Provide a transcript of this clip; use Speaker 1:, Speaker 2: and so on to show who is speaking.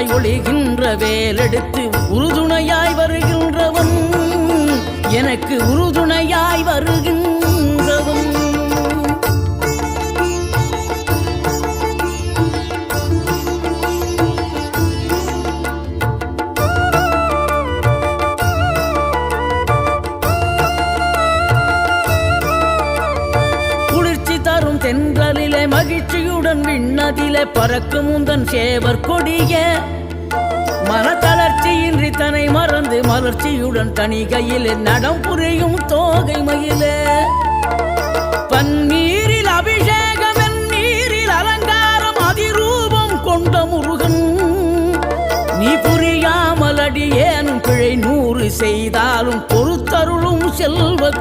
Speaker 1: உருவாய் ஒளிகின்ற வேலெடுத்து உறுதுணையாய் வருகின்றவன், எனக்கு உறுதுணையாய் வருகின்றவன். தென்றலிலே மகிழ்ச்சியுடன் விண்ணதிலே பறக்கும் உந்தன் சேவர் கொடிய, மனத்தளர்ச்சியின்றி தன்னை மறந்து மலர்ச்சியுடன் தனிகையிலே நடம் புரியும் தோகை மயிலே. பன்னீரில் அபிஷேகம் நீரில் அலங்காரம் அதிரூபம் கொண்ட முருகன், நீ புரியாமல் அடியேனும் பிழை 100 செய்தாலும் பொறுத்தருளும் செல்வ